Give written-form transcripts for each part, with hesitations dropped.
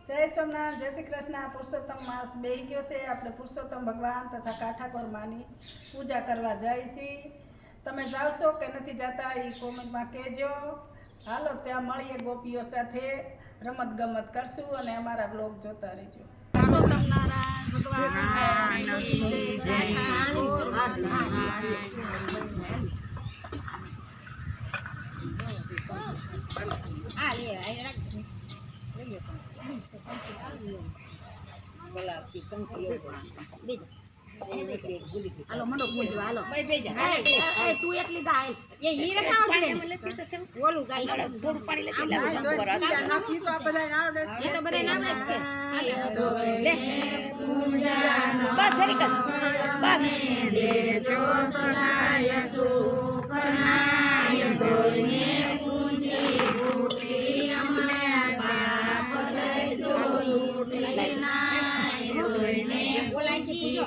जय सोमनाथ, जय श्री कृष्ण। पुरुषोत्तम मास बेही गयो छे। आपणे पुरुषोत्तम भगवान तथा काठाकोर मानी पूजा करवा जाई छी। तमे जाओ छो के नथी जाता ई कोमेंट में कहेजो। हालो त्या मळीए गोपीओ साथे रमत गमत करशुं अने अमारा ब्लॉग जोता रहेजो। पुरुषोत्तम नारायण भगवान की जय। હાલો મંડો પૂજો હાલો તું એકલી ગા એ ઈ રખાવ દે ઓલું ગાઈ થોડું પાણી લેતી નાખી તો આ બધાય આવડે છે તો બધાય નામ જ છે લે બસ જરી કર બસ દેજો સદાય સુખનાય કોઈને પૂંજી બુટી અમને પાપ જજો લૂટનાય કોઈને બોલાય કે પૂજો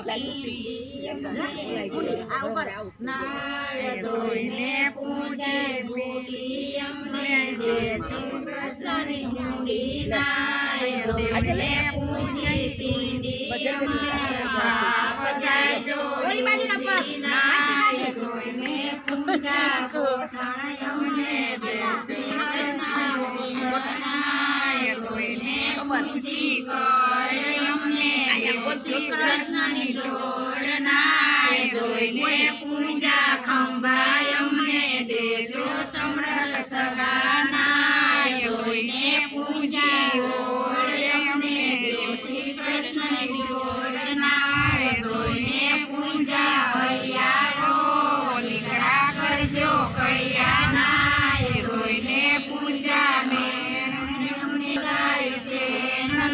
નાય દોઈને પૂજે બુટી અમને દેશી કૃષ્ણની મુંડી નાય દોઈને પૂજે પિંડી અમને પાપ જજો ઓલી બાજુ ના પર નાય દોઈને પૂજા કોઠાય અમને દેશી કૃષ્ણની નાય દોઈને પૂજી કળ અમને દેશી કૃષ્ણની જોડનાય દોઈને પૂજા ખંભાય અમને દેજો સમરથ સગાનાય દોઈને પૂજા ઓળ અમને દેશી કૃષ્ણની જોડનાય દોઈને પૂજા હૈયારો દીકરા કરજો કૈયાનાય દોઈને પૂજા મેણ ગાય છે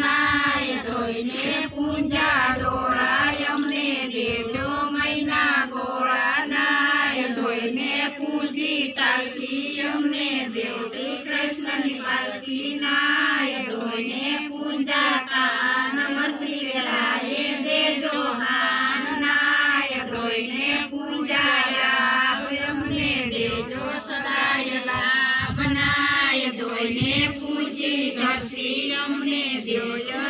નાય દોઈને પૂજા ડોળાય અમને દેજો મહિના ગોળાનાય દોઈને પૂજી ટાલકી અમને દેવ શ્રી કૃષ્ણની પાલકી નાય દોઈને પૂજા કાન મરતી વેળાએ દેજો હાન નાય દોઈને પૂજા લાભ અમને દેજો સદાય લાભ નાય દોઈને પૂજી ધરતી અમને દેજો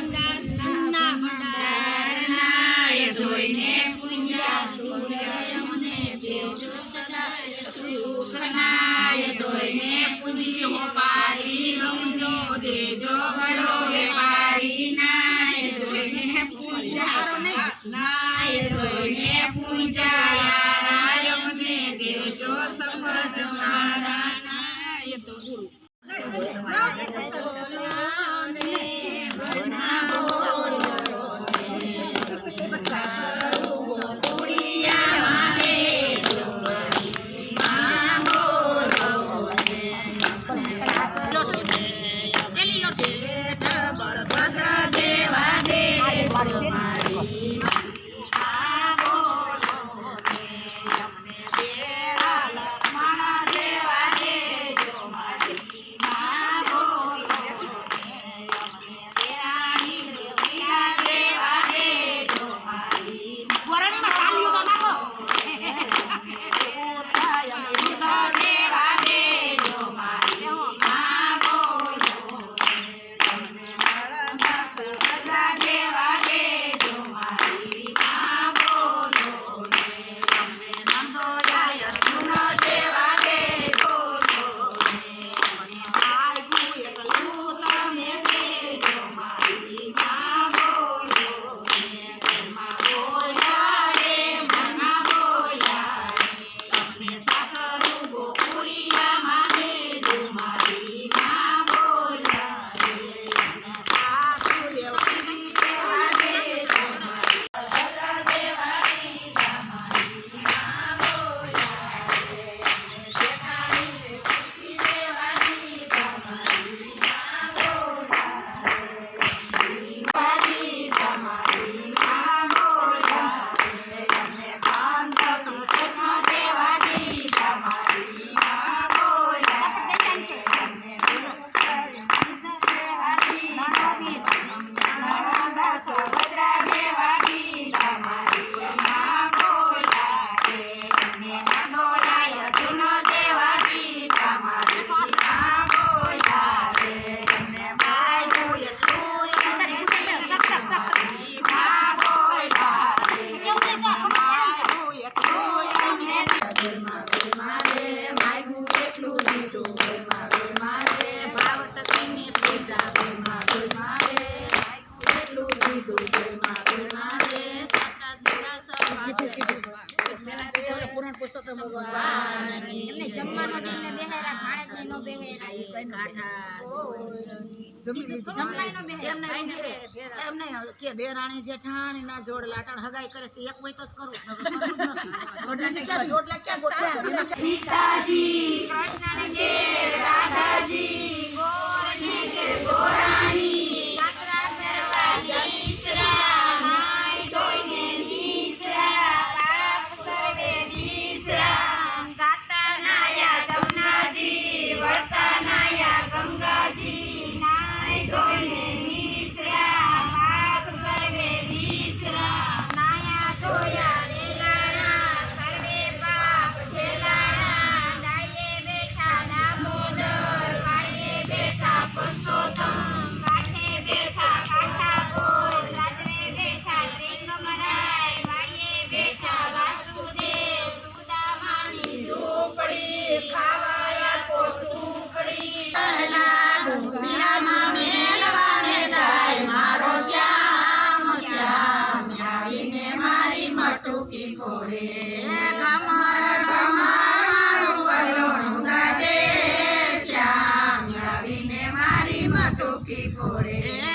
દોઈને પૂજા સૂર્ય અમને દેજો સદાય સુખનાય દોઈને પૂજી પારી અમનો દેજો વડો વેપારી નાય દોઈને પૂજા નાય દોઈને પૂજા યારાય અમને દેજો સફળ જમાના નાય તો ગુરુ બેહે જમલાઈનો બેહે એમ નહીં કે દેરાણી જેઠાણી ના જોડ લાટાણ હગાઈ કરે છે એક હોય તો જ કરું જોડલા ક્યાં ગોઠવ્યા સીતાજી કૃષ્ણને ઘેર રાધાજી ગોરને ઘેર ગોરાણી જાત્રા કરવા જઈસરા નાઈ ધોઈને નીસરા પાપ સર્વે નીસરા ગાતા નાયા જમનાજી વળતા નાયા ગંગાજી નાઈ ધોઈને નીસરા પાપ સર્વે નીસરા નાયા ધોયા રેલાણા સર્વે પાપ ઠેલાણા ડાળીએ બેઠા દામોદર વાળીએ બેઠા પુરુષોત્તમ કાંઠે બેઠા કાંઠાકોર રાજરે બેઠા ત્રિંગમરાય વાળીએ બેઠા વાસુદેવ સુદામાની ઝૂંપડી ખાવા આપો સુખડી ડુંગરિયામાં મેલવાને જાય મારો શ્યામ શ્યામ આવીને મારી મટુકી ફોડે ગમર ગમર મારું વલોણું ગાજે શ્યામ આવીને મારી મટુકી ફોડે